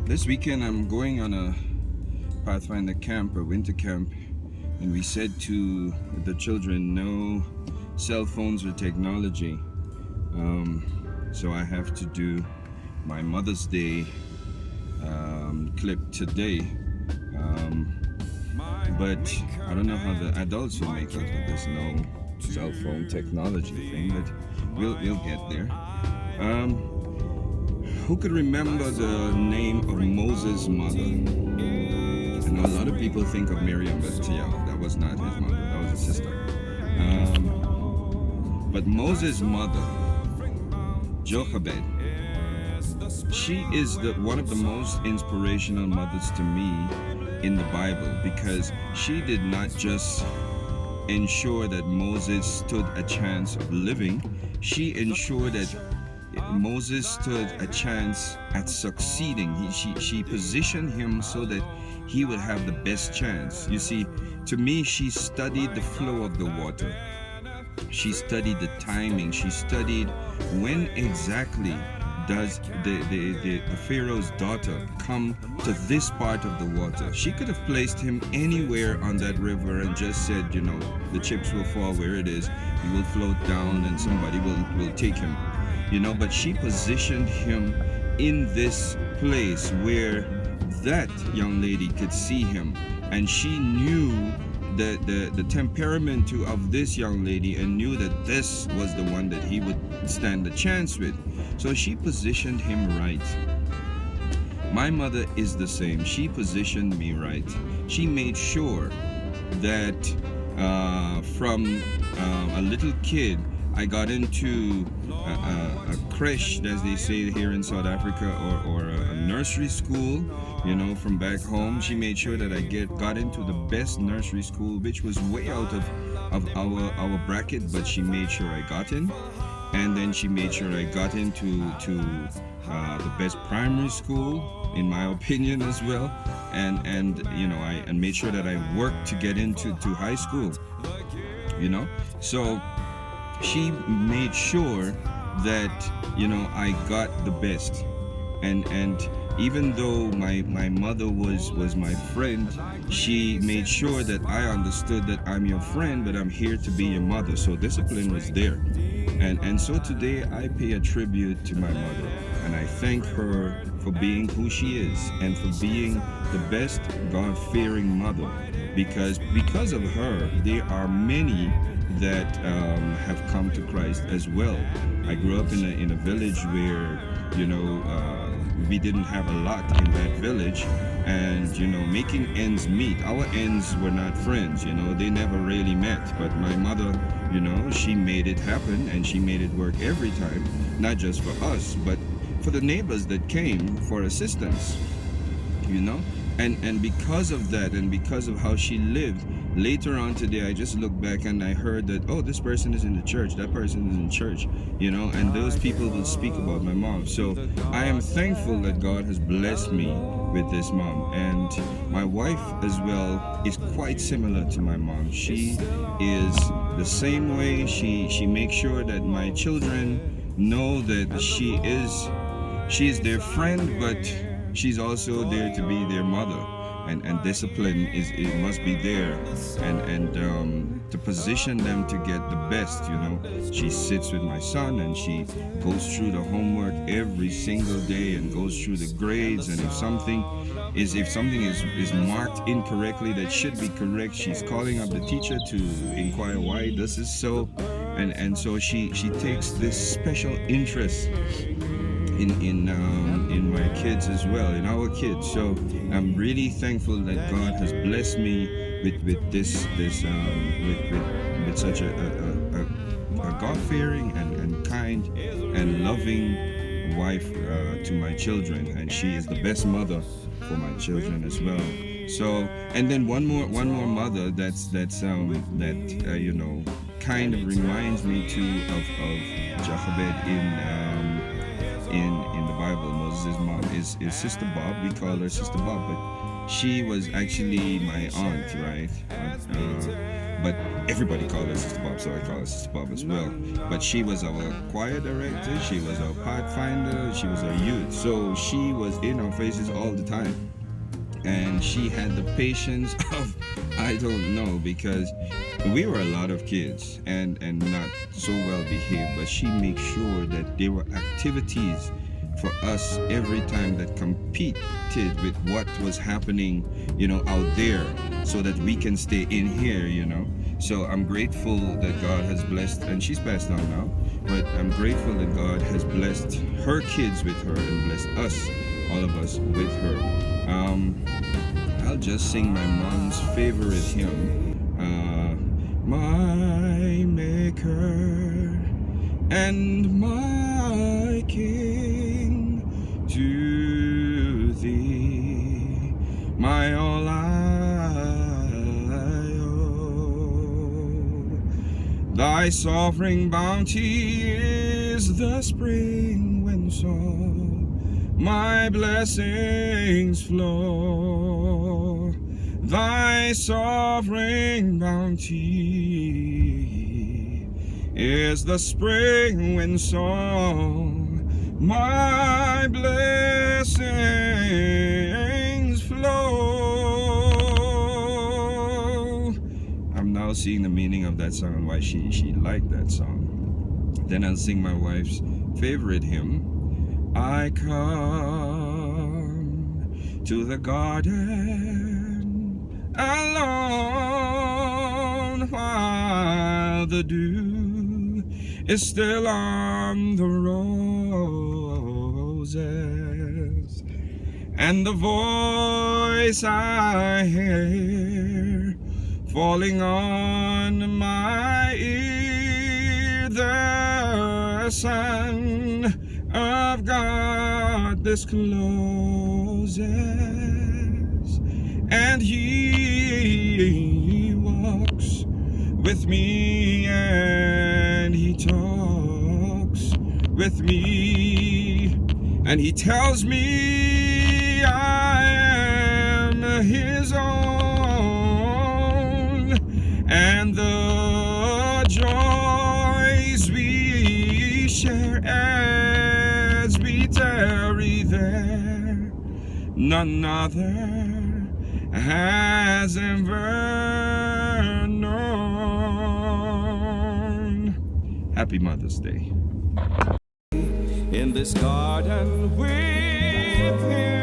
This weekend I'm going on a Pathfinder camp, a winter camp, and we said to the children, no cell phones or technology. So I have to do my Mother's Day clip today. But I don't know how the adults will make out with this no cell phone technology thing, but we'll get there. Who could remember the name of Moses' mother? I know a lot of people think of Miriam, but that was not his mother, that was his sister. But Moses' mother, Jochebed, she is one of the most inspirational mothers to me in the Bible, because she did not just ensure that Moses stood a chance of living, she ensured that Moses stood a chance at succeeding. She positioned him so that he would have the best chance. You see, to me, she studied the flow of the water. She studied the timing. She studied when exactly does the Pharaoh's daughter come to this part of the water. She could have placed him anywhere on that river and just said, the chips will fall where it is, he will float down and somebody will take him. But she positioned him in this place where that young lady could see him, and she knew the temperament of this young lady and knew that this was the one that he would stand a chance with. So she positioned him right. My mother is the same. She positioned me right. She made sure that from a little kid, I got into a creche, as they say here in South Africa, or a nursery school, from back home. She made sure that I got into the best nursery school, which was way out of our bracket, but she made sure I got in. And then she made sure I got into the best primary school, in my opinion, as well. And I made sure that I worked to get into high school. So she made sure that I got the best. And even though my mother was my friend, she made sure that I understood that I'm your friend, but I'm here to be your mother. So discipline was there. And so today I pay a tribute to my mother, and I thank her for being who she is and for being the best God-fearing mother, because of her there are many that have come to Christ as well. I grew up in a village where we didn't have a lot in that village, and making ends meet, our ends were not friends, they never really met. But my mother, she made it happen, and she made it work every time, not just for us but for the neighbors that came for assistance. And because of that, and because of how she lived, later on today I just look back and I heard that, oh, this person is in the church, that person is in church, and those people will speak about my mom. So I am thankful that God has blessed me with this mom. And my wife as well is quite similar to my mom. She is the same way. She makes sure that my children know that she is their friend, but she's also there to be their mother, and discipline it must be there, and to position them to get the best. She sits with my son and she goes through the homework every single day and goes through the grades, and if something is marked incorrectly that should be correct, she's calling up the teacher to inquire why this is so, and so she takes this special interest in my kids as well, in our kids. So I'm really thankful that God has blessed me with such a God-fearing and kind and loving wife to my children, and she is the best mother for my children as well. So, and then one more mother that kind of reminds me too of Jochebed in the Bible. Moses' mom is Sister Bob. We call her Sister Bob, but she was actually my aunt, right? but everybody called her Sister Bob, so I call her Sister Bob as well. But she was our choir director, she was our pathfinder, she was our youth, so she was in our faces all the time. And she had the patience of, I don't know, because we were a lot of kids and not so well behaved, but she made sure that there were activities for us every time that competed with what was happening, out there, so that we can stay in here. So I'm grateful that God has blessed, and she's passed on now, but I'm grateful that God has blessed her kids with her and blessed us, all of us, with her. I'll just sing my mom's favorite hymn, my Maker and my King, to thee my all I owe. Thy sovereign bounty is the spring whence all my blessings flow. Thy sovereign bounty is the spring whence all my blessings flow. I'm now seeing the meaning of that song and why she liked that song. Then I'll sing my wife's favorite hymn, I come to the garden alone while the dew is still on the roses, and the voice I hear falling on my ear, the Son of God discloses, and he walks with me and he talks with me, and he tells me I am his own, and the joys we share as we tarry there, none other has ever known. Happy Mother's Day. In this garden with him.